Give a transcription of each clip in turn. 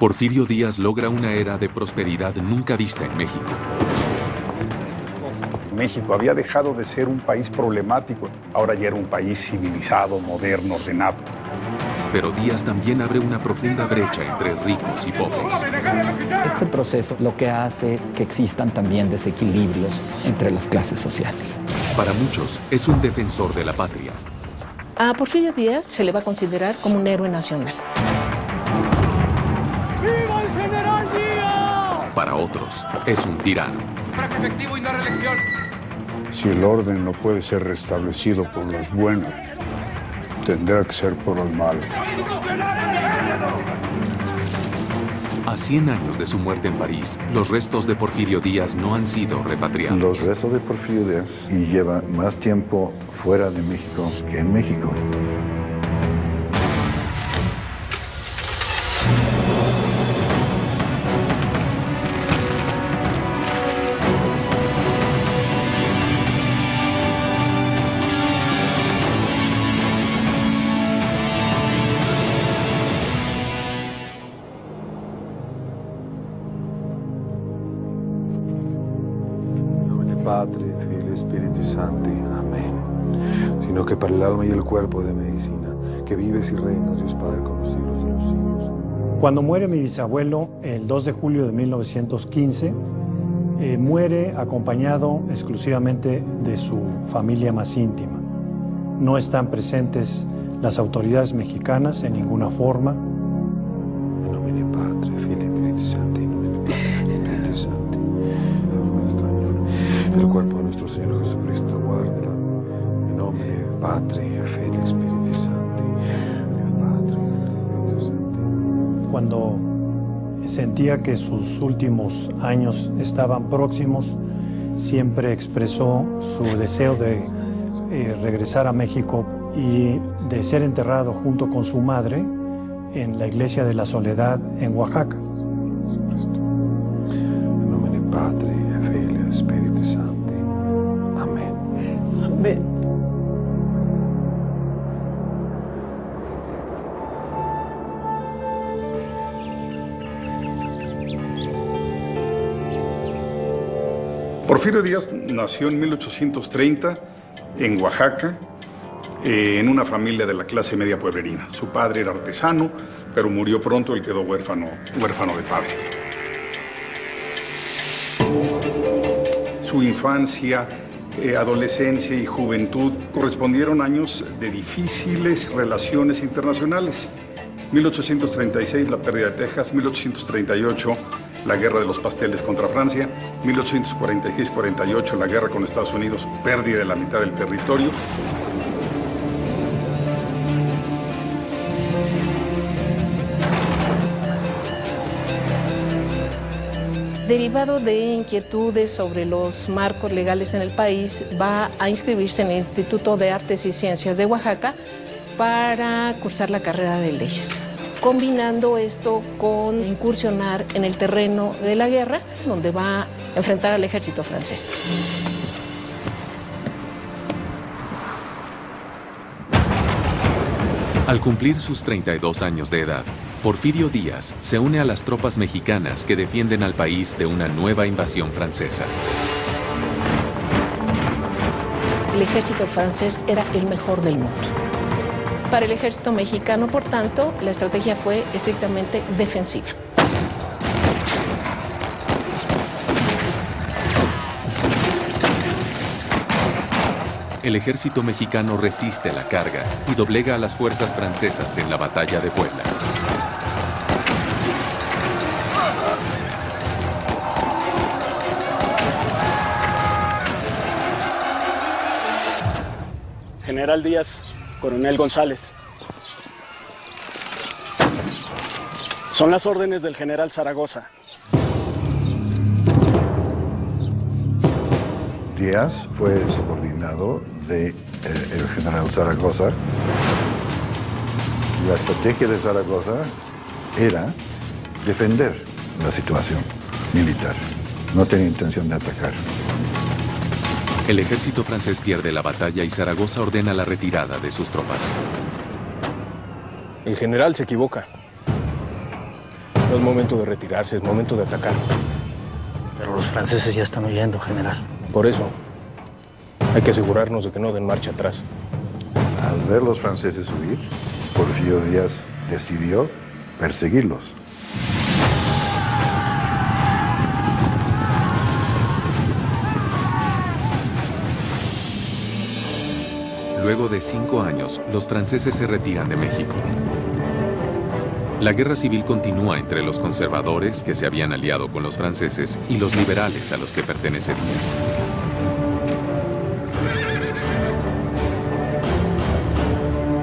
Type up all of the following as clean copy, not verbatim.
Porfirio Díaz logra una era de prosperidad nunca vista en México. México había dejado de ser un país problemático, ahora ya era un país civilizado, moderno, ordenado. Pero Díaz también abre una profunda brecha entre ricos y pobres. Este proceso lo que hace que existan también desequilibrios entre las clases sociales. Para muchos, es un defensor de la patria. A Porfirio Díaz se le va a considerar como un héroe nacional. ¡Viva el general Díaz! Para otros, es un tirano. Sufragio efectivo y no reelección. Si el orden no puede ser restablecido por los buenos, tendrá que ser por los malos. A 100 años de su muerte en París, los restos de Porfirio Díaz no han sido repatriados. Los restos de Porfirio Díaz y lleva más tiempo fuera de México que en México. Padre, Figlio y Spiriti Santi. Amén. Sino que para el alma y el cuerpo de medicina, que vives y reinas, Dios Padre, con los siglos de los siglos. Amén. Cuando muere mi bisabuelo, el 2 de julio de 1915, muere acompañado exclusivamente de su familia más íntima. No están presentes las autoridades mexicanas en ninguna forma. In nomine Padre, Figlio y Spiriti Santi. In nomine Padre, Spiriti Santi. El cuerpo de nuestro Señor Jesucristo, guárdela. En nombre Padre, Figlio y Spiriti Santi. En nombre Padre, Figlio y Spiriti Santi. Cuando sentía que sus últimos años estaban próximos, siempre expresó su deseo de regresar a México y de ser enterrado junto con su madre en la iglesia de la Soledad en Oaxaca. En nombre Padre, Figlio y Spiriti Santi. Amén. Amén. Porfirio Díaz nació en 1830 en Oaxaca, en una familia de la clase media pueblerina. Su padre era artesano, pero murió pronto y quedó huérfano de padre. Su infancia, adolescencia y juventud correspondieron a años de difíciles relaciones internacionales. 1836, la pérdida de Texas; 1838, la guerra de los pasteles contra Francia; 1846-48, la guerra con Estados Unidos, pérdida de la mitad del territorio. Derivado de inquietudes sobre los marcos legales en el país, va a inscribirse en el Instituto de Artes y Ciencias de Oaxaca para cursar la carrera de leyes, combinando esto con incursionar en el terreno de la guerra, donde va a enfrentar al ejército francés. Al cumplir sus 32 años de edad, Porfirio Díaz se une a las tropas mexicanas que defienden al país de una nueva invasión francesa. El ejército francés era el mejor del mundo. Para el ejército mexicano, por tanto, la estrategia fue estrictamente defensiva. El ejército mexicano resiste la carga y doblega a las fuerzas francesas en la batalla de Puebla. General Díaz, Coronel González. Son las órdenes del general Zaragoza. Díaz fue subordinado del general Zaragoza. La estrategia de Zaragoza era defender la situación militar. No tenía intención de atacar. El ejército francés pierde la batalla y Zaragoza ordena la retirada de sus tropas. El general se equivoca. No es momento de retirarse, es momento de atacar. Pero los franceses ya están huyendo, general. Por eso, hay que asegurarnos de que no den marcha atrás. Al ver los franceses huir, Porfirio Díaz decidió perseguirlos. Luego de 5 años, los franceses se retiran de México. La guerra civil continúa entre los conservadores, que se habían aliado con los franceses, y los liberales, a los que pertenece Díaz.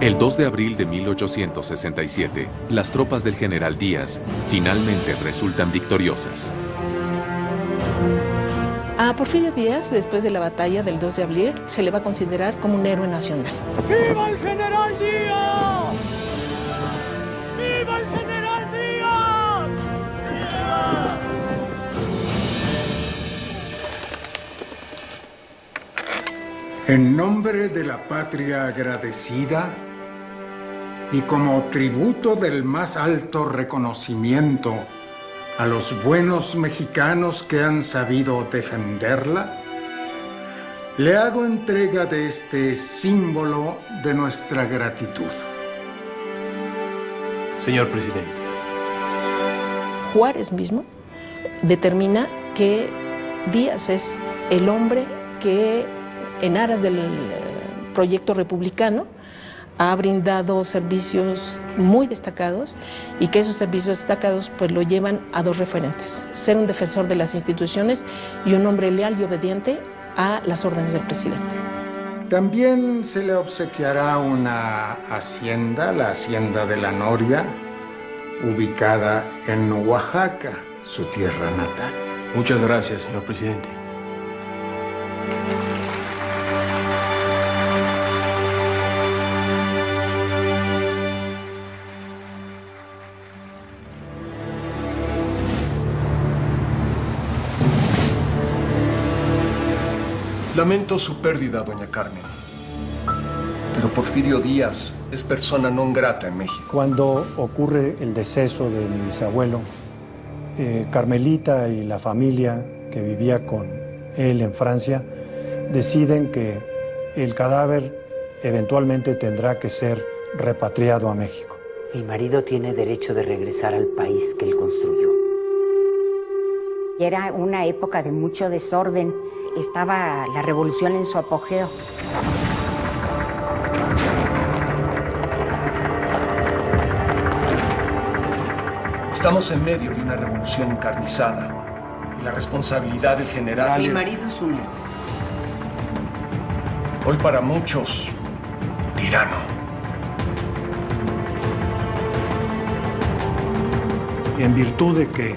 El 2 de abril de 1867, las tropas del general Díaz finalmente resultan victoriosas. A Porfirio Díaz, después de la batalla del 2 de abril, se le va a considerar como un héroe nacional. ¡Viva el general Díaz! ¡Viva el general Díaz! ¡Viva! En nombre de la patria agradecida y como tributo del más alto reconocimiento a los buenos mexicanos que han sabido defenderla, le hago entrega de este símbolo de nuestra gratitud. Señor presidente. Juárez mismo determina que Díaz es el hombre que, en aras del proyecto republicano, ha brindado servicios muy destacados y que esos servicios destacados pues lo llevan a dos referentes: ser un defensor de las instituciones y un hombre leal y obediente a las órdenes del presidente. También se le obsequiará una hacienda, la Hacienda de la Noria, ubicada en Oaxaca, su tierra natal. Muchas gracias, señor presidente. Lamento su pérdida, doña Carmen. Pero Porfirio Díaz es persona non grata en México. Cuando ocurre el deceso de mi bisabuelo, Carmelita y la familia que vivía con él en Francia deciden que el cadáver eventualmente tendrá que ser repatriado a México. Mi marido tiene derecho de regresar al país que él construyó. Era una época de mucho desorden. Estaba la revolución en su apogeo. Estamos en medio de una revolución encarnizada y la responsabilidad del general... Mi marido es un héroe. Hoy para muchos, tirano. En virtud de que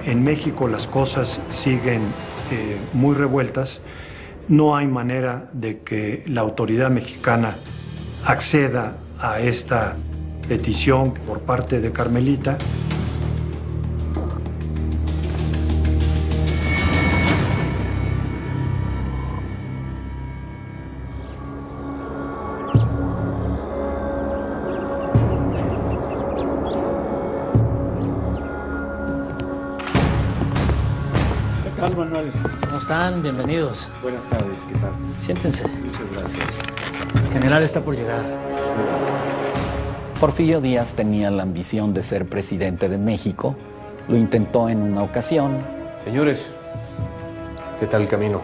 en México las cosas siguen muy revueltas, no hay manera de que la autoridad mexicana acceda a esta petición por parte de Carmelita. ¿Qué tal, Manuel? ¿Cómo están? Bienvenidos. Buenas tardes, ¿qué tal? Siéntense. Muchas gracias. El general está por llegar. Porfirio Díaz tenía la ambición de ser presidente de México. Lo intentó en una ocasión. Señores, ¿qué tal el camino?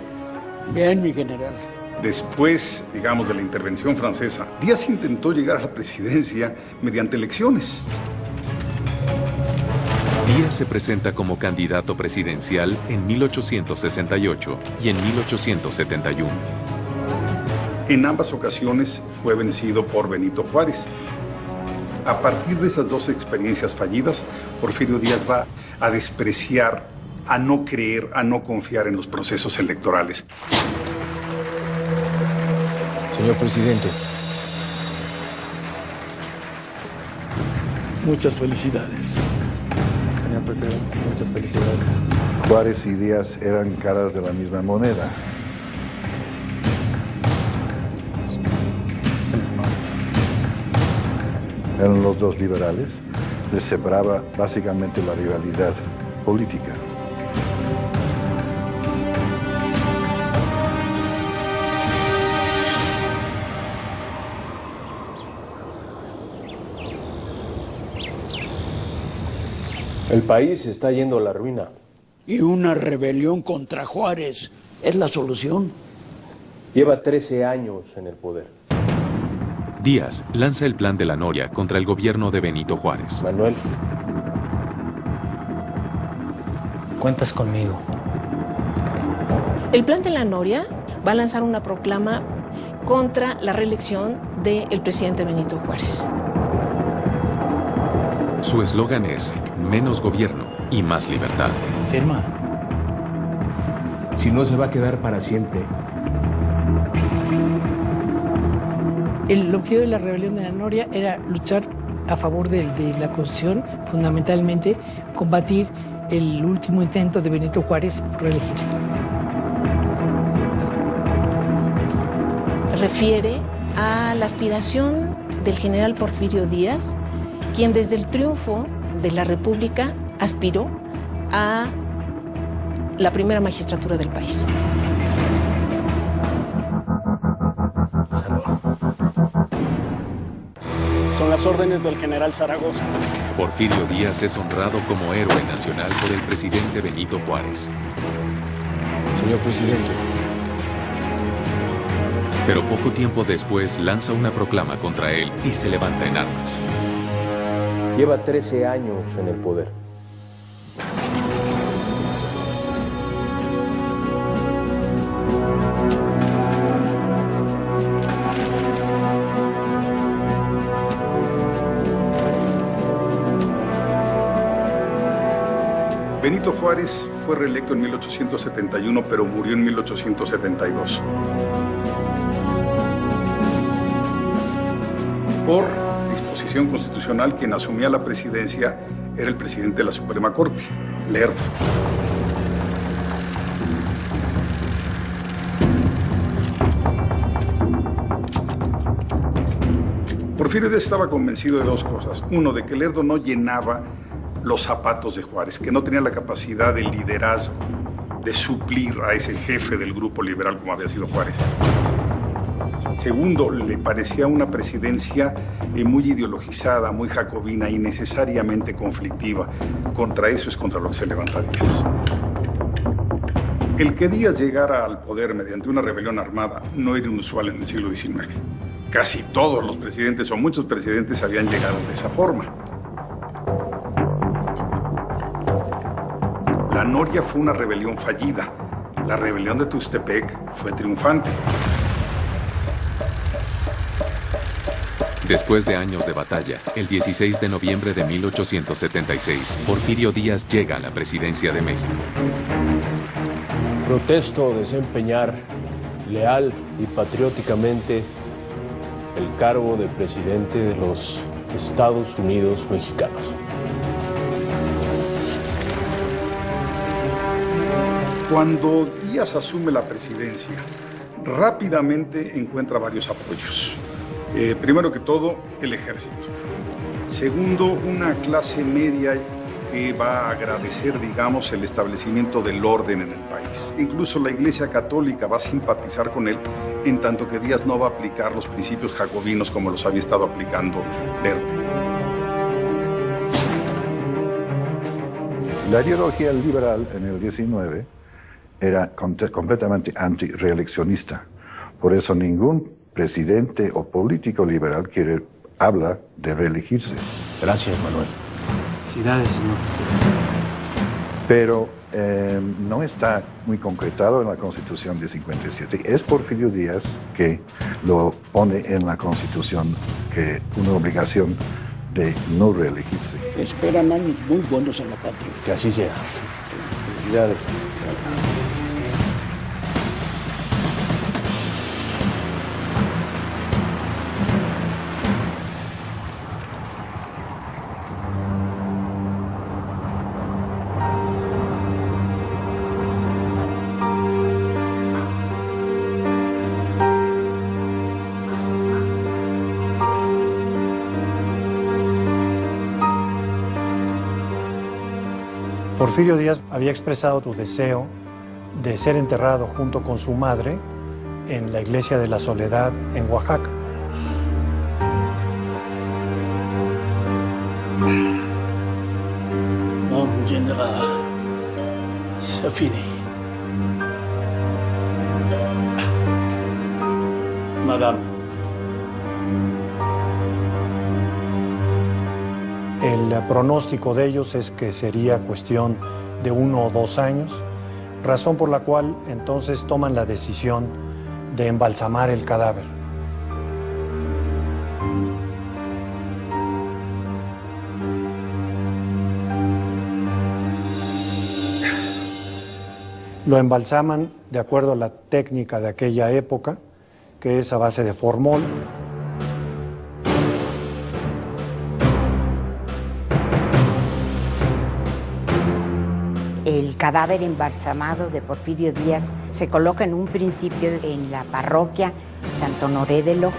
Bien, mi general. Después, digamos, de la intervención francesa, Díaz intentó llegar a la presidencia mediante elecciones. Díaz se presenta como candidato presidencial en 1868 y en 1871. En ambas ocasiones fue vencido por Benito Juárez. A partir de esas dos experiencias fallidas, Porfirio Díaz va a despreciar, a no creer, a no confiar en los procesos electorales. Señor presidente. Muchas felicidades. Señor presidente, muchas felicidades. Juárez y Díaz eran caras de la misma moneda. Eran los dos liberales, les separaba básicamente la rivalidad política. El país se está yendo a la ruina. Y una rebelión contra Juárez es la solución. Lleva 13 años en el poder. Díaz lanza el plan de la Noria contra el gobierno de Benito Juárez. Manuel. Cuentas conmigo. El plan de la Noria va a lanzar una proclama contra la reelección del presidente Benito Juárez. Su eslogan es menos gobierno y más libertad. Firma. Si no, se va a quedar para siempre. El objetivo de la rebelión de la Noria era luchar a favor de la Constitución, fundamentalmente combatir el último intento de Benito Juárez por reelegirse. Refiere a la aspiración del general Porfirio Díaz, quien desde el triunfo de la República aspiró a la primera magistratura del país. Son las órdenes del general Zaragoza. Porfirio Díaz es honrado como héroe nacional por el presidente Benito Juárez. Señor presidente. Pero poco tiempo después lanza una proclama contra él y se levanta en armas. Lleva 13 años en el poder. Benito Juárez fue reelecto en 1871, pero murió en 1872. Por disposición constitucional, quien asumía la presidencia era el presidente de la Suprema Corte, Lerdo. Porfirio Díaz estaba convencido de dos cosas. Uno, de que Lerdo no llenaba los zapatos de Juárez, que no tenía la capacidad de liderazgo, de suplir a ese jefe del grupo liberal como había sido Juárez. Segundo, le parecía una presidencia muy ideologizada, muy jacobina y necesariamente conflictiva. Contra eso es contra lo que se levanta Díaz. El que Díaz llegara al poder mediante una rebelión armada no era inusual en el siglo XIX. Casi todos los presidentes o muchos presidentes habían llegado de esa forma. La Noria fue una rebelión fallida. La rebelión de Tuxtepec fue triunfante. Después de años de batalla, el 16 de noviembre de 1876, Porfirio Díaz llega a la presidencia de México. Protesto desempeñar leal y patrióticamente el cargo de presidente de los Estados Unidos mexicanos. Cuando Díaz asume la presidencia, rápidamente encuentra varios apoyos. Primero que todo, el ejército. Segundo, una clase media que va a agradecer, digamos, el establecimiento del orden en el país. Incluso la Iglesia Católica va a simpatizar con él, en tanto que Díaz no va a aplicar los principios jacobinos como los había estado aplicando Lerdo. La ideología liberal en el 19 era completamente anti-reeleccionista. Por eso ningún presidente o político liberal habla de reelegirse. Gracias, Manuel. Felicidades, señor presidente. Pero no está muy concretado en la Constitución de 57. Es Porfirio Díaz que lo pone en la Constitución, que una obligación de no reelegirse. Esperan años muy buenos en la patria. Que así sea. Felicidades. Porfirio Díaz había expresado su deseo de ser enterrado junto con su madre en la iglesia de la Soledad en Oaxaca. Mon général, c'est fini. Madame. El pronóstico de ellos es que sería cuestión de 1 o 2 años, razón por la cual entonces toman la decisión de embalsamar el cadáver. Lo embalsaman de acuerdo a la técnica de aquella época, que es a base de formol. El cadáver embalsamado de Porfirio Díaz se coloca en un principio en la parroquia Santo Honoré de Lo.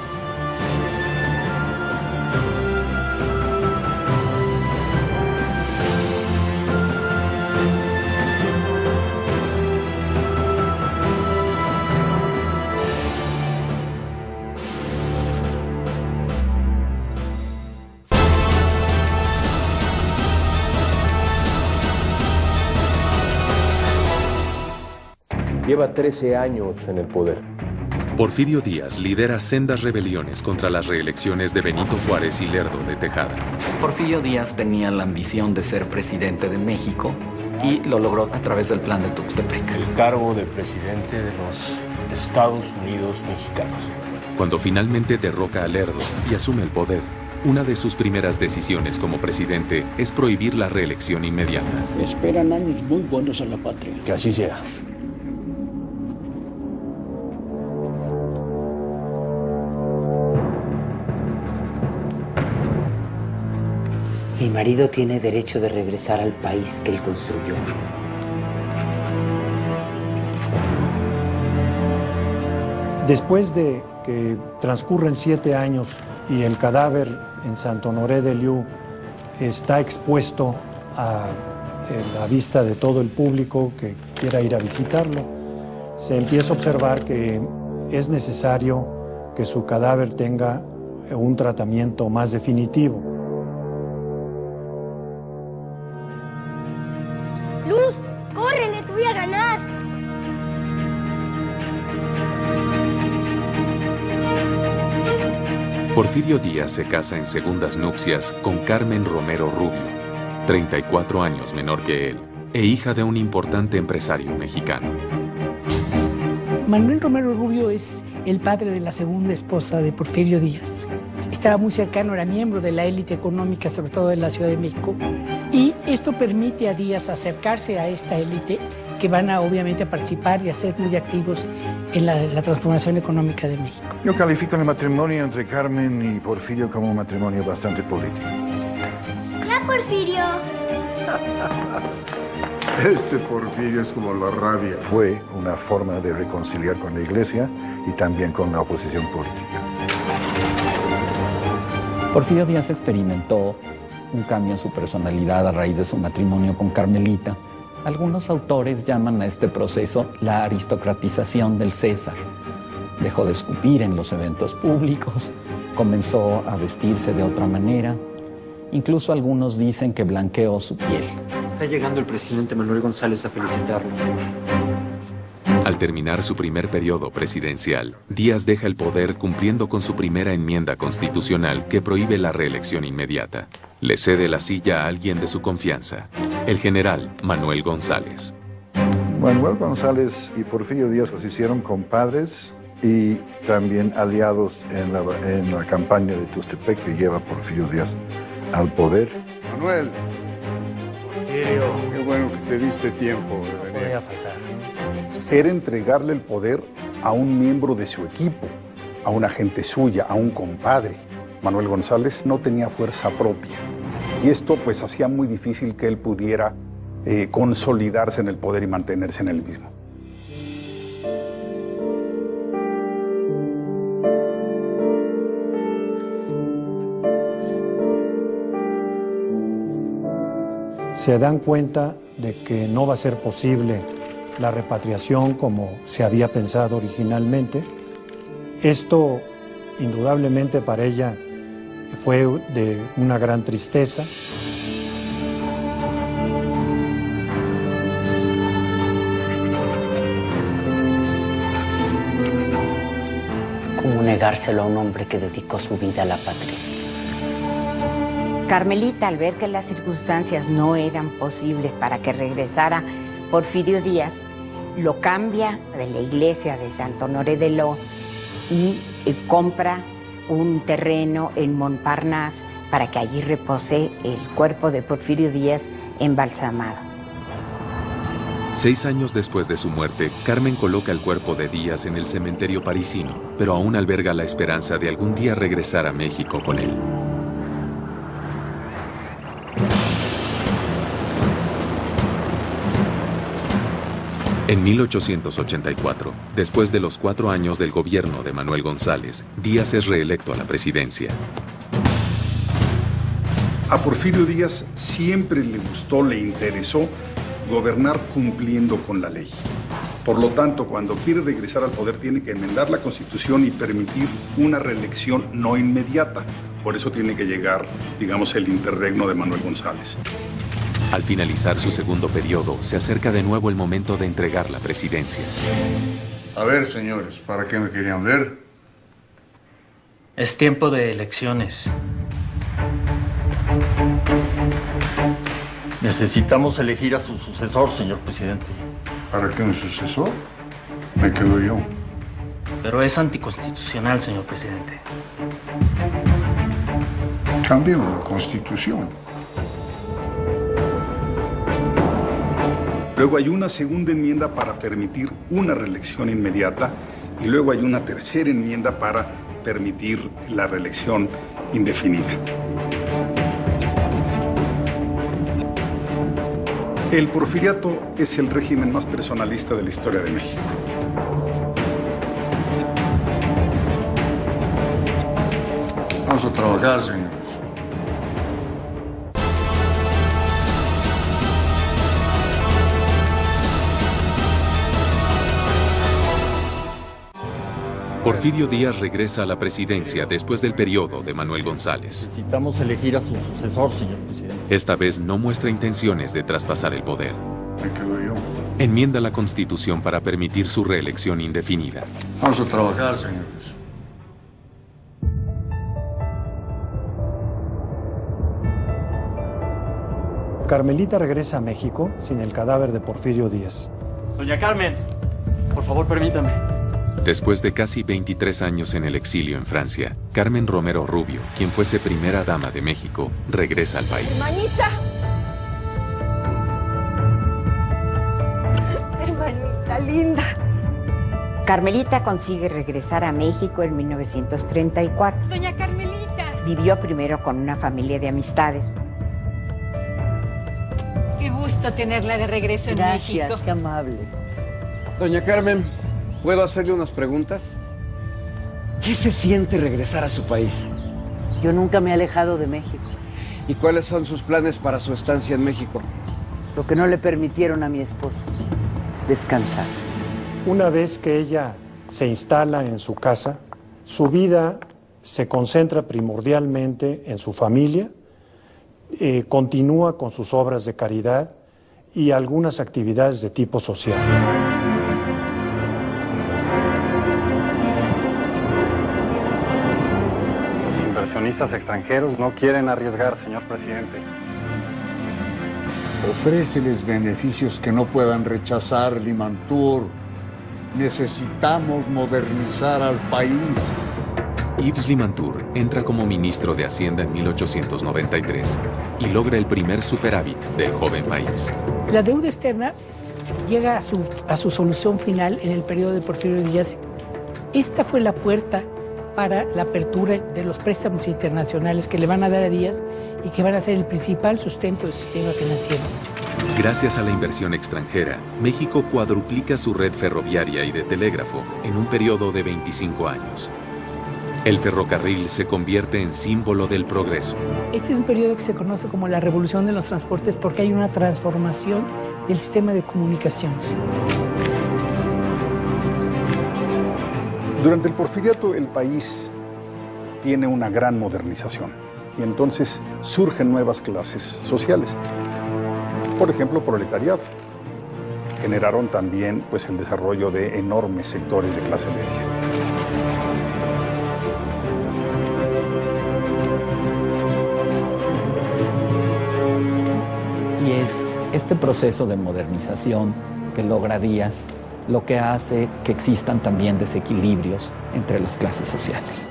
Lleva 13 años en el poder. Porfirio Díaz lidera sendas rebeliones contra las reelecciones de Benito Juárez y Lerdo de Tejada. Porfirio Díaz tenía la ambición de ser presidente de México y lo logró a través del plan de Tuxtepec. El cargo de presidente de los Estados Unidos mexicanos. Cuando finalmente derroca a Lerdo y asume el poder, una de sus primeras decisiones como presidente es prohibir la reelección inmediata. Esperan años muy buenos a la patria. Que así sea. Mi marido tiene derecho de regresar al país que él construyó. Después de que transcurren 7 años y el cadáver en Santo Honoré de Liu está expuesto a la vista de todo el público que quiera ir a visitarlo, se empieza a observar que es necesario que su cadáver tenga un tratamiento más definitivo. ¡Luz! ¡Córrele! ¡Te voy a ganar! Porfirio Díaz se casa en segundas nupcias con Carmen Romero Rubio, 34 años menor que él, e hija de un importante empresario mexicano. Manuel Romero Rubio es el padre de la segunda esposa de Porfirio Díaz. Estaba muy cercano, era miembro de la élite económica, sobre todo de la Ciudad de México, y esto permite a Díaz acercarse a esta élite que van a obviamente a participar y a ser muy activos en la transformación económica de México. Yo califico el matrimonio entre Carmen y Porfirio como un matrimonio bastante político. ¡Ya, Porfirio! Este Porfirio es como la rabia. Fue una forma de reconciliar con la iglesia y también con la oposición política. Porfirio Díaz experimentó un cambio en su personalidad a raíz de su matrimonio con Carmelita. Algunos autores llaman a este proceso la aristocratización del César. Dejó de escupir en los eventos públicos, comenzó a vestirse de otra manera. Incluso algunos dicen que blanqueó su piel. Está llegando el presidente Manuel González a felicitarlo. Al terminar su primer periodo presidencial, Díaz deja el poder cumpliendo con su primera enmienda constitucional que prohíbe la reelección inmediata. Le cede la silla a alguien de su confianza, el general Manuel González. Manuel González y Porfirio Díaz se hicieron compadres y también aliados en la campaña de Tuxtepec que lleva Porfirio Díaz al poder. Manuel. Porfirio. Qué bueno que te diste tiempo de venir. No podía faltar. Era entregarle el poder a un miembro de su equipo, a una gente suya, a un compadre. Manuel González no tenía fuerza propia y esto pues hacía muy difícil que él pudiera consolidarse en el poder y mantenerse en el mismo. Se dan cuenta de que no va a ser posible la repatriación como se había pensado originalmente. Esto, indudablemente, para ella fue de una gran tristeza. ¿Cómo negárselo a un hombre que dedicó su vida a la patria? Carmelita, al ver que las circunstancias no eran posibles para que regresara Porfirio Díaz, lo cambia de la iglesia de Sant Honoré de l'O y compra un terreno en Montparnasse para que allí repose el cuerpo de Porfirio Díaz embalsamado. 6 años después de su muerte, Carmen coloca el cuerpo de Díaz en el cementerio parisino, pero aún alberga la esperanza de algún día regresar a México con él. En 1884, después de los 4 años del gobierno de Manuel González, Díaz es reelecto a la presidencia. A Porfirio Díaz siempre le gustó, le interesó gobernar cumpliendo con la ley. Por lo tanto, cuando quiere regresar al poder, tiene que enmendar la Constitución y permitir una reelección no inmediata. Por eso tiene que llegar, digamos, el interregno de Manuel González. Al finalizar su segundo periodo, se acerca de nuevo el momento de entregar la presidencia. A ver, señores, ¿para qué me querían ver? Es tiempo de elecciones. Necesitamos elegir a su sucesor, señor presidente. ¿Para qué un sucesor? Me quedo yo. Pero es anticonstitucional, señor presidente. Cambiemos la Constitución. Luego hay una segunda enmienda para permitir una reelección inmediata y luego hay una tercera enmienda para permitir la reelección indefinida. El porfiriato es el régimen más personalista de la historia de México. Vamos a trabajar, señores. Porfirio Díaz regresa a la presidencia después del periodo de Manuel González. Necesitamos elegir a su sucesor, señor presidente. Esta vez no muestra intenciones de traspasar el poder. Me quedo yo. Enmienda la Constitución para permitir su reelección indefinida. Vamos a trabajar, señores. Carmelita regresa a México sin el cadáver de Porfirio Díaz. Doña Carmen, por favor, permítame. Después de casi 23 años en el exilio en Francia, Carmen Romero Rubio, quien fuese primera dama de México, regresa al país. Hermanita. Hermanita linda. Carmelita consigue regresar a México en 1934. Doña Carmelita. Vivió primero con una familia de amistades. Qué gusto tenerla de regreso en México. Gracias, qué amable. Doña Carmen, ¿puedo hacerle unas preguntas? ¿Qué se siente regresar a su país? Yo nunca me he alejado de México. ¿Y cuáles son sus planes para su estancia en México? Lo que no le permitieron a mi esposo, descansar. Una vez que ella se instala en su casa, su vida se concentra primordialmente en su familia, continúa con sus obras de caridad y algunas actividades de tipo social. Los inversionistas extranjeros no quieren arriesgar, señor presidente. Ofréceles beneficios que no puedan rechazar, Limantour. Necesitamos modernizar al país. Yves Limantour entra como ministro de Hacienda en 1893 y logra el primer superávit del joven país. La deuda externa llega a su solución final en el periodo de Porfirio Díaz. Esta fue la puerta para la apertura de los préstamos internacionales que le van a dar a Díaz y que van a ser el principal sustento del sistema financiero. Gracias a la inversión extranjera, México cuadruplica su red ferroviaria y de telégrafo en un periodo de 25 años. El ferrocarril se convierte en símbolo del progreso. Este es un periodo que se conoce como la revolución de los transportes porque hay una transformación del sistema de comunicaciones. Durante el Porfiriato el país tiene una gran modernización y entonces surgen nuevas clases sociales. Por ejemplo, proletariado. Generaron también el desarrollo de enormes sectores de clase media. Y es este proceso de modernización que logra Díaz lo que hace que existan también desequilibrios entre las clases sociales.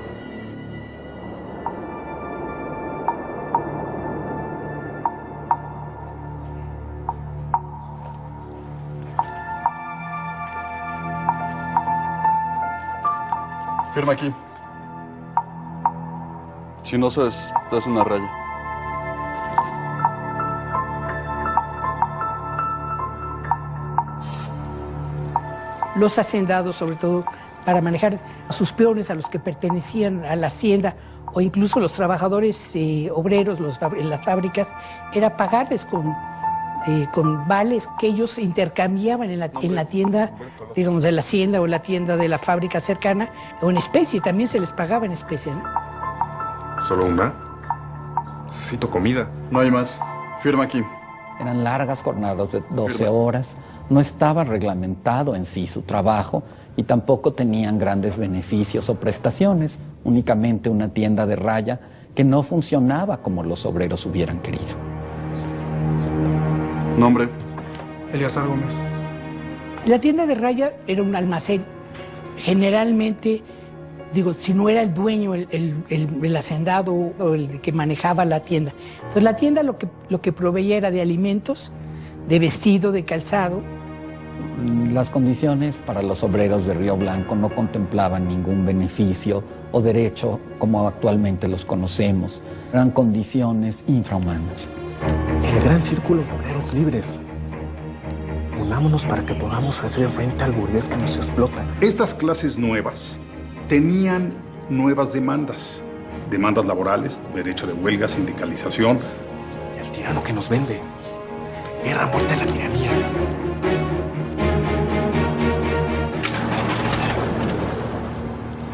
Firma aquí. Si no sabes, das una raya. Los hacendados, sobre todo, para manejar a sus peones, a los que pertenecían a la hacienda, o incluso los trabajadores obreros en las fábricas, era pagarles con vales que ellos intercambiaban en la tienda, digamos, de la hacienda o la tienda de la fábrica cercana, o en especie, también se les pagaba en especie, ¿no? ¿Solo una? Necesito comida. No hay más. Firma aquí. Eran largas jornadas de 12 horas, no estaba reglamentado en sí su trabajo y tampoco tenían grandes beneficios o prestaciones, únicamente una tienda de raya que no funcionaba como los obreros hubieran querido. Nombre. Eleazar Gómez. La tienda de raya era un almacén. Generalmente, digo, si no era el dueño, el hacendado o el que manejaba la tienda. Entonces la tienda lo que proveía era de alimentos, de vestido, de calzado. Las condiciones para los obreros de Río Blanco no contemplaban ningún beneficio o derecho como actualmente los conocemos. Eran condiciones infrahumanas. El gran círculo de obreros libres. Unámonos para que podamos hacer frente al burgués que nos explota. Estas clases nuevas tenían nuevas demandas. Demandas laborales, derecho de huelga, sindicalización. Y al tirano que nos vende. Guerra, muerte a la tiranía.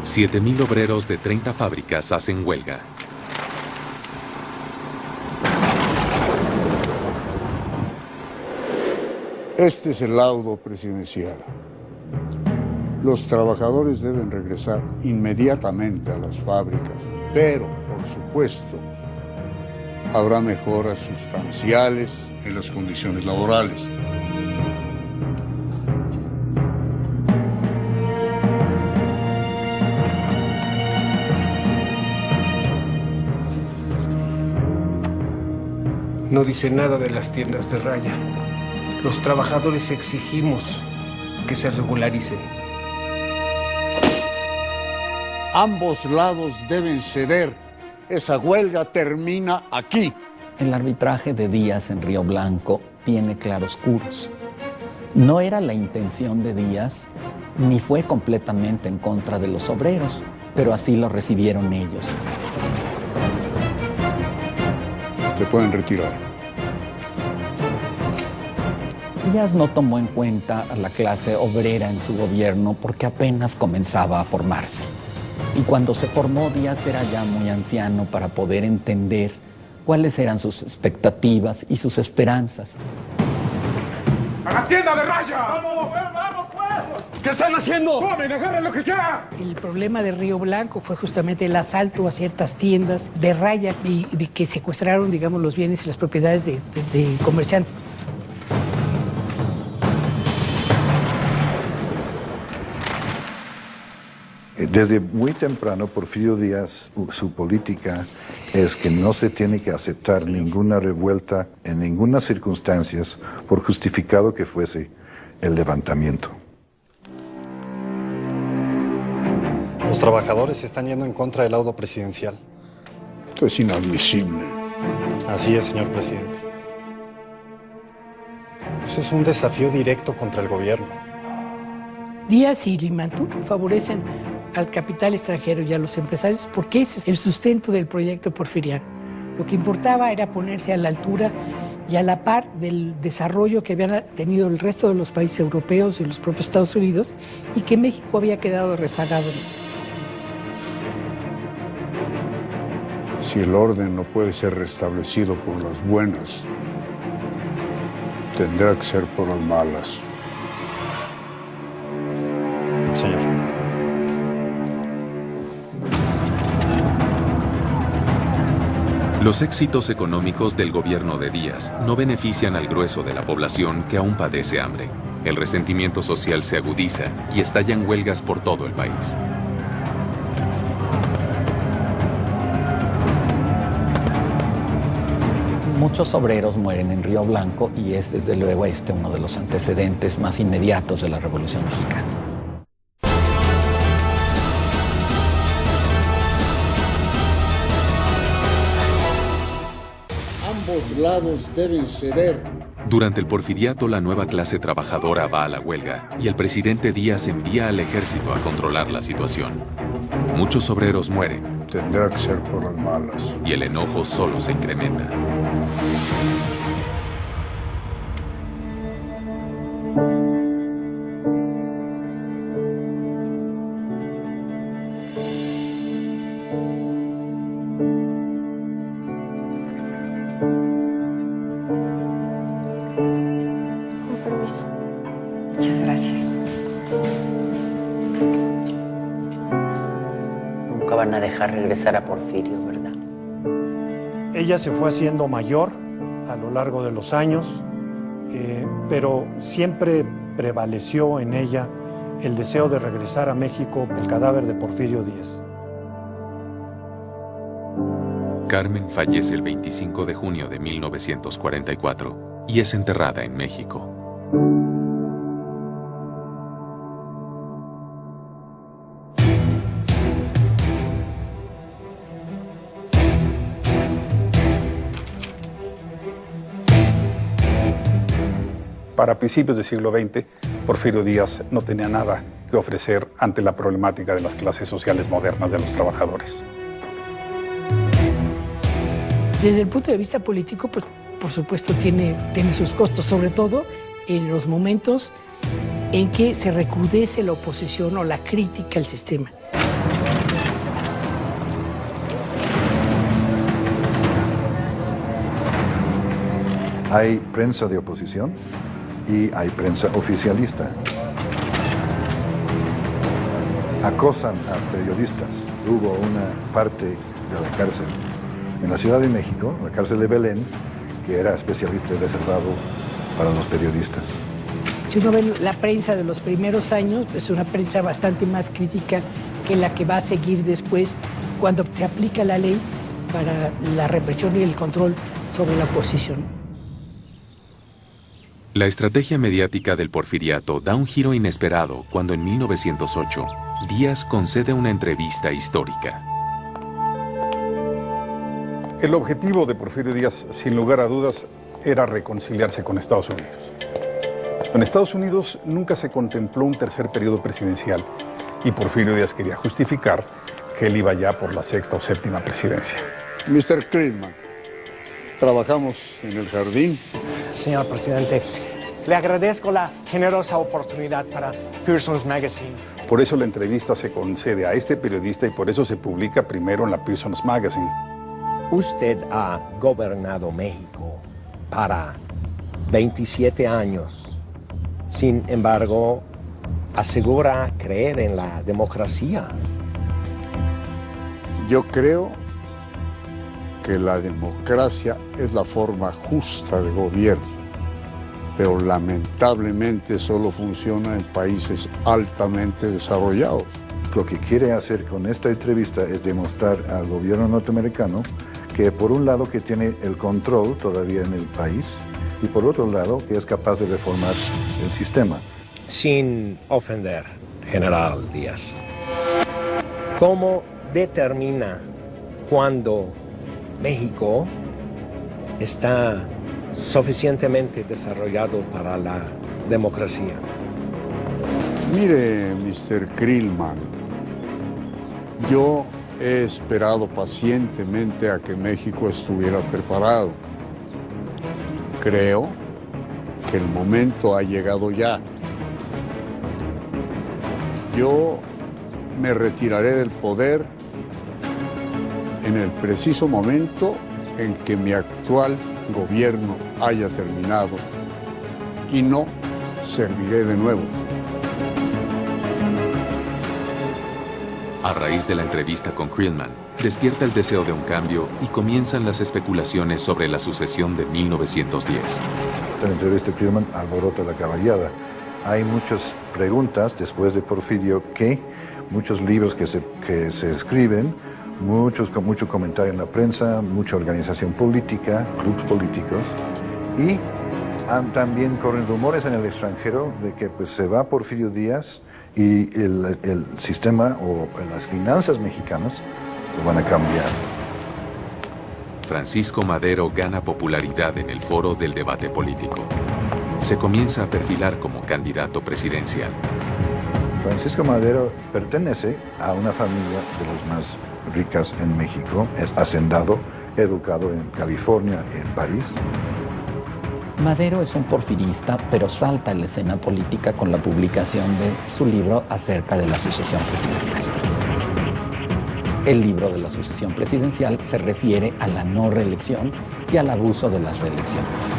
$7,000 obreros de 30 fábricas hacen huelga. Este es el laudo presidencial. Los trabajadores deben regresar inmediatamente a las fábricas, pero, por supuesto, habrá mejoras sustanciales en las condiciones laborales. No dice nada de las tiendas de raya. Los trabajadores exigimos que se regularicen. Ambos lados deben ceder. Esa huelga termina aquí. El arbitraje de Díaz en Río Blanco tiene claroscuros. No era la intención de Díaz, ni fue completamente en contra de los obreros, pero así lo recibieron ellos. Se pueden retirar. Díaz no tomó en cuenta a la clase obrera en su gobierno porque apenas comenzaba a formarse. Y cuando se formó, Díaz era ya muy anciano para poder entender cuáles eran sus expectativas y sus esperanzas. ¡A la tienda de raya! ¡Vamos! ¡Vamos, pues! ¿Qué están haciendo? ¡Tomen, agarren lo que quieran! El problema de Río Blanco fue justamente el asalto a ciertas tiendas de raya y que secuestraron, digamos, los bienes y las propiedades de comerciantes. Desde muy temprano, Porfirio Díaz, su política es que no se tiene que aceptar ninguna revuelta en ninguna circunstancia por justificado que fuese el levantamiento. Los trabajadores se están yendo en contra del laudo presidencial. Esto es inadmisible. Así es, señor presidente. Eso es un desafío directo contra el gobierno. Díaz y Limantú favorecen al capital extranjero y a los empresarios, porque ese es el sustento del proyecto porfiriano. Lo que importaba era ponerse a la altura y a la par del desarrollo que habían tenido el resto de los países europeos y los propios Estados Unidos, y que México había quedado rezagado. Si el orden no puede ser restablecido por las buenas, tendrá que ser por las malas. Señor. Los éxitos económicos del gobierno de Díaz no benefician al grueso de la población que aún padece hambre. El resentimiento social se agudiza y estallan huelgas por todo el país. Muchos obreros mueren en Río Blanco y es desde luego uno de los antecedentes más inmediatos de la Revolución Mexicana. Ambos lados deben ceder. Durante el porfiriato, la nueva clase trabajadora va a la huelga y el presidente Díaz envía al ejército a controlar la situación. Muchos obreros mueren. Tendrá que ser por las malas. Y el enojo solo se incrementa. Con permiso. Muchas gracias. Nunca van a dejar regresar a Porfirio, ¿verdad? Ella se fue haciendo mayor a lo largo de los años, pero siempre prevaleció en ella el deseo de regresar a México el cadáver de Porfirio Díaz. Carmen fallece el 25 de junio de 1944 y es enterrada en México. Para principios del siglo XX, Porfirio Díaz no tenía nada que ofrecer ante la problemática de las clases sociales modernas de los trabajadores. Desde el punto de vista político, pues por supuesto tiene sus costos, sobre todo en los momentos en que se recrudece la oposición o la crítica al sistema. Hay prensa de oposición y hay prensa oficialista. Acosan a periodistas. Hubo una parte de la cárcel en la Ciudad de México, la cárcel de Belén, que era especialista y reservado para los periodistas. Si uno ve la prensa de los primeros años, es una prensa bastante más crítica que la que va a seguir después cuando se aplica la ley para la represión y el control sobre la oposición. La estrategia mediática del porfiriato da un giro inesperado cuando en 1908 Díaz concede una entrevista histórica. El objetivo de Porfirio Díaz, sin lugar a dudas, era reconciliarse con Estados Unidos. En Estados Unidos nunca se contempló un tercer periodo presidencial y Porfirio Díaz quería justificar que él iba ya por la sexta o séptima presidencia. Mr. Krillman, trabajamos en el jardín. Señor presidente, le agradezco la generosa oportunidad para Pearson's Magazine. Por eso la entrevista se concede a este periodista y por eso se publica primero en la Pearson's Magazine. Usted ha gobernado México para 27 años. Sin embargo, asegura creer en la democracia. Yo creo que la democracia es la forma justa de gobierno, pero lamentablemente solo funciona en países altamente desarrollados. Lo que quiere hacer con esta entrevista es demostrar al gobierno norteamericano que por un lado que tiene el control todavía en el país y por otro lado que es capaz de reformar el sistema. Sin ofender, General Díaz, ¿cómo determina cuándo México está suficientemente desarrollado para la democracia? Mire, Mr. Krillman, Yo he esperado pacientemente a que México estuviera preparado. Creo que el momento ha llegado ya. Yo me retiraré del poder en el preciso momento en que mi actual gobierno haya terminado y no serviré de nuevo. A raíz de la entrevista con Krillman, despierta el deseo de un cambio y comienzan las especulaciones sobre la sucesión de 1910. La entrevista de Krillman alborota la caballada. Hay muchas preguntas después de Porfirio, muchos libros que se escriben, con mucho comentario en la prensa, mucha organización política, clubes políticos, y también corren rumores en el extranjero de que pues, se va Porfirio Díaz y el sistema o las finanzas mexicanas se van a cambiar. Francisco Madero gana popularidad en el foro del debate político. Se comienza a perfilar como candidato presidencial. Francisco Madero pertenece a una familia de las más ricas en México. Es hacendado, educado en California y en París. Madero es un porfirista, pero salta a la escena política con la publicación de su libro acerca de la sucesión presidencial. El libro de la sucesión presidencial se refiere a la no reelección y al abuso de las reelecciones.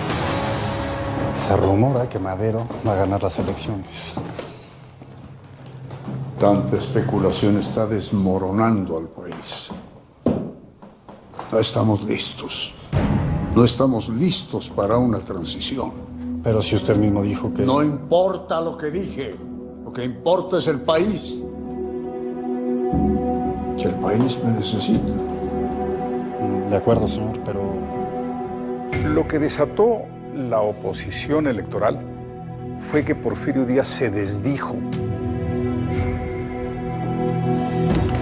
Se rumora que Madero va a ganar las elecciones. Tanta especulación está desmoronando al país. No estamos listos. No estamos listos para una transición. Pero si usted mismo dijo que... No importa lo que dije. Lo que importa es el país. Que el país me necesita. De acuerdo, señor, pero... Lo que desató la oposición electoral fue que Porfirio Díaz se desdijo.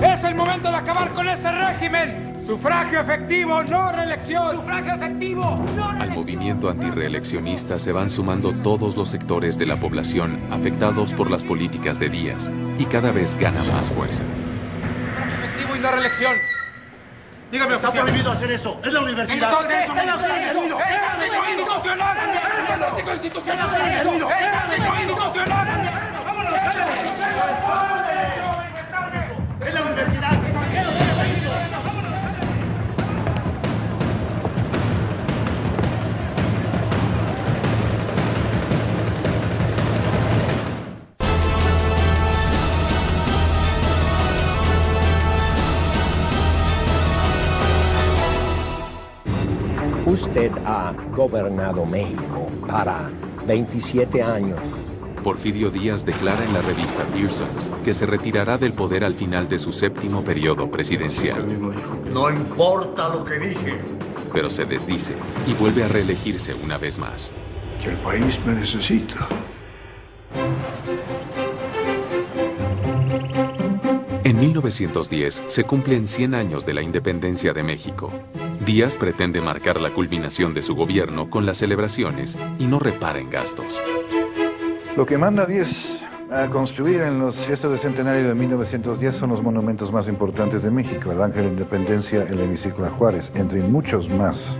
¡Es el momento de acabar con este régimen! ¡Sufragio efectivo, no reelección! ¡Sufragio efectivo, no reelección! Al movimiento antirreeleccionista se van sumando todos los sectores de la población afectados por las políticas de Díaz y cada vez gana más fuerza. ¡Sufragio efectivo y no reelección! Dígame, Está prohibido hacer eso. Es la universidad. ¡Es anticonstitucional! ¡Es anticonstitucional! ¡Es anticonstitucional! Es la universidad. Usted ha gobernado México para 27 años. Porfirio Díaz declara en la revista Pearsons que se retirará del poder al final de su 7º periodo presidencial. No importa lo que dije. Pero se desdice y vuelve a reelegirse una vez más. Que el país me necesita. En 1910 se cumplen 100 años de la independencia de México. Díaz pretende marcar la culminación de su gobierno con las celebraciones y no repara en gastos. Lo que manda Díaz a construir en los fiestas de centenario de 1910 son los monumentos más importantes de México: el Ángel de la Independencia, el Hemiciclo a Juárez, entre muchos más,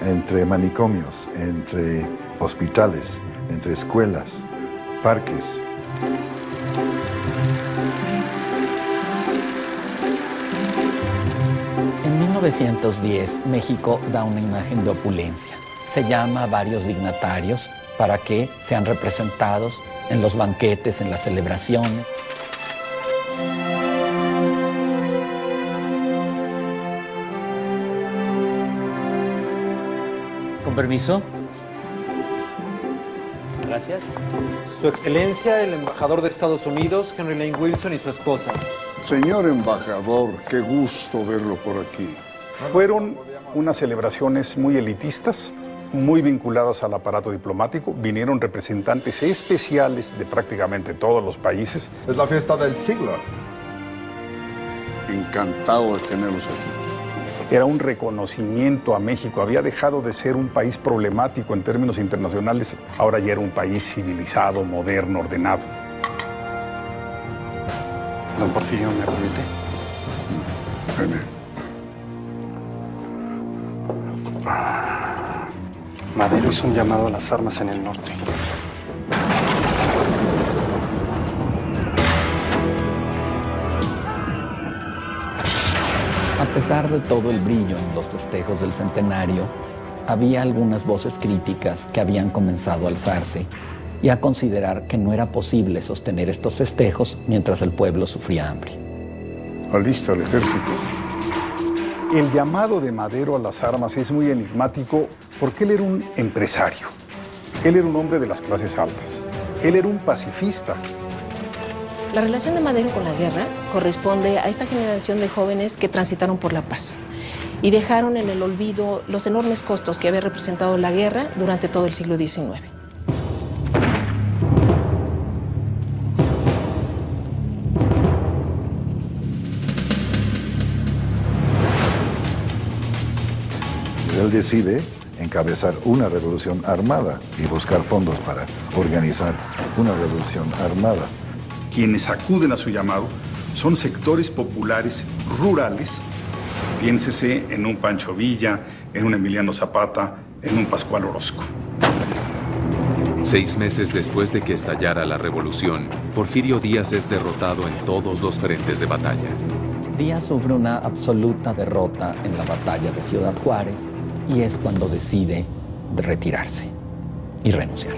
entre manicomios, entre hospitales, entre escuelas, parques. En 1910, México da una imagen de opulencia. Se llama a varios dignatarios para que sean representados en los banquetes, en las celebraciones. Con permiso. Gracias. Su Excelencia, el embajador de Estados Unidos, Henry Lane Wilson, y su esposa. Señor embajador, qué gusto verlo por aquí. Fueron unas celebraciones muy elitistas, muy vinculadas al aparato diplomático. Vinieron representantes especiales de prácticamente todos los países. Es la fiesta del siglo. Encantado de tenerlos aquí. Era un reconocimiento a México. Había dejado de ser un país problemático en términos internacionales. Ahora ya era un país civilizado, moderno, ordenado. Don Porfirio, ¿me permite? Jaime. Madero hizo un llamado a las armas en el norte. A pesar de todo el brillo en los festejos del centenario, había algunas voces críticas que habían comenzado a alzarse y a considerar que no era posible sostener estos festejos mientras el pueblo sufría hambre. Alista el ejército. El llamado de Madero a las armas es muy enigmático porque él era un empresario. Él era un hombre de las clases altas. Él era un pacifista. La relación de Madero con la guerra corresponde a esta generación de jóvenes que transitaron por la paz y dejaron en el olvido los enormes costos que había representado la guerra durante todo el siglo XIX. Él decide encabezar una revolución armada y buscar fondos para organizar una revolución armada. Quienes acuden a su llamado son sectores populares rurales. Piénsese en un Pancho Villa, en un Emiliano Zapata, en un Pascual Orozco. 6 meses después de que estallara la revolución, Porfirio Díaz es derrotado en todos los frentes de batalla. Díaz sufre una absoluta derrota en la batalla de Ciudad Juárez y es cuando decide retirarse y renunciar.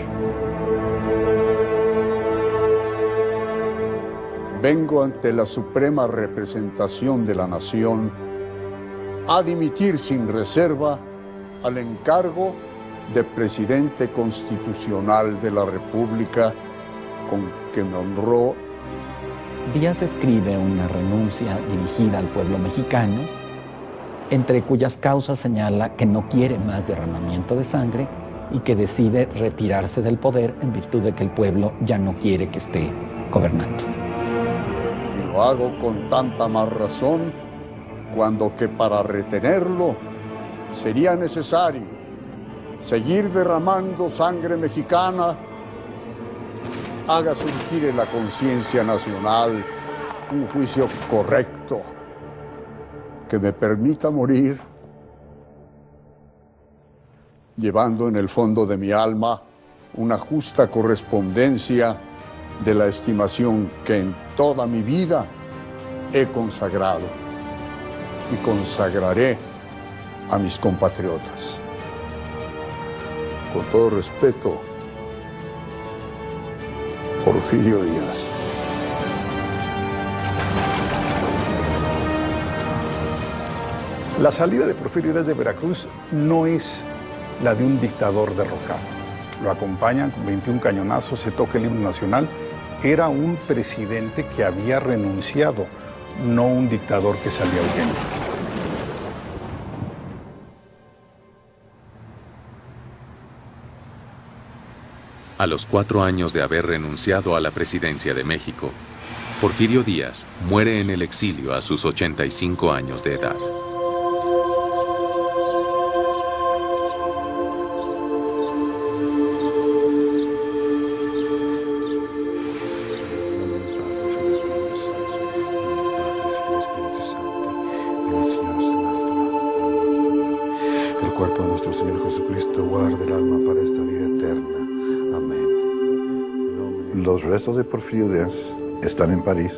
Vengo ante la suprema representación de la nación a dimitir sin reserva al encargo de presidente constitucional de la República con que me honró. Díaz escribe una renuncia dirigida al pueblo mexicano, entre cuyas causas señala que no quiere más derramamiento de sangre y que decide retirarse del poder en virtud de que el pueblo ya no quiere que esté gobernando. Y lo hago con tanta más razón cuando que para retenerlo sería necesario seguir derramando sangre mexicana, haga surgir en la conciencia nacional un juicio correcto que me permita morir llevando en el fondo de mi alma una justa correspondencia de la estimación que en toda mi vida he consagrado y consagraré a mis compatriotas. Con todo respeto, Porfirio Díaz. La salida de Porfirio Díaz de Veracruz no es la de un dictador derrocado. Lo acompañan con 21 cañonazos, se toca el himno nacional. Era un presidente que había renunciado, no un dictador que salía huyendo. A los 4 años de haber renunciado a la presidencia de México, Porfirio Díaz muere en el exilio a sus 85 años de edad. El cuerpo de nuestro Señor Jesucristo guarde el alma para esta vida eterna. Amén. Los restos de Porfirio Díaz están en París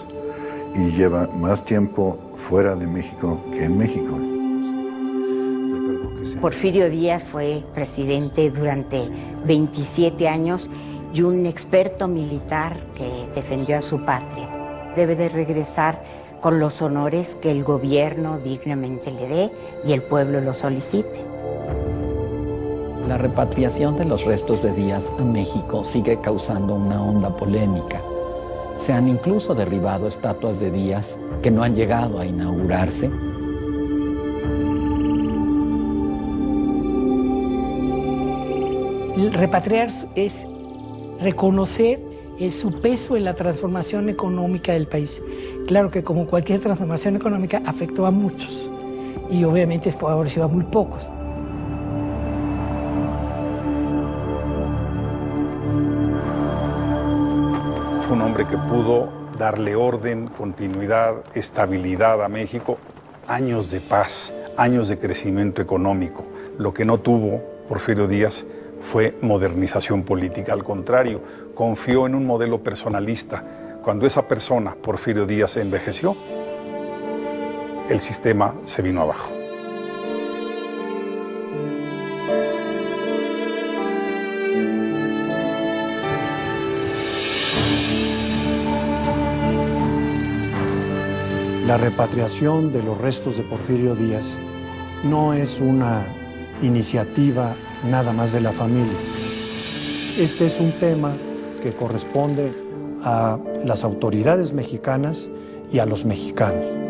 y lleva más tiempo fuera de México que en México. Porfirio Díaz fue presidente durante 27 años y un experto militar que defendió a su patria. Debe de regresar con los honores que el gobierno dignamente le dé y el pueblo lo solicite. La repatriación de los restos de Díaz a México sigue causando una honda polémica. Se han incluso derribado estatuas de Díaz que no han llegado a inaugurarse. El repatriar es reconocer su peso en la transformación económica del país. Claro que como cualquier transformación económica afectó a muchos y obviamente favoreció a muy pocos. Un hombre que pudo darle orden, continuidad, estabilidad a México años de paz, años de crecimiento económico. Lo que no tuvo Porfirio Díaz fue modernización política. Al contrario, confió en un modelo personalista. Cuando esa persona, Porfirio Díaz, envejeció, el sistema se vino abajo. La repatriación de los restos de Porfirio Díaz no es una iniciativa nada más de la familia. Este es un tema que corresponde a las autoridades mexicanas y a los mexicanos.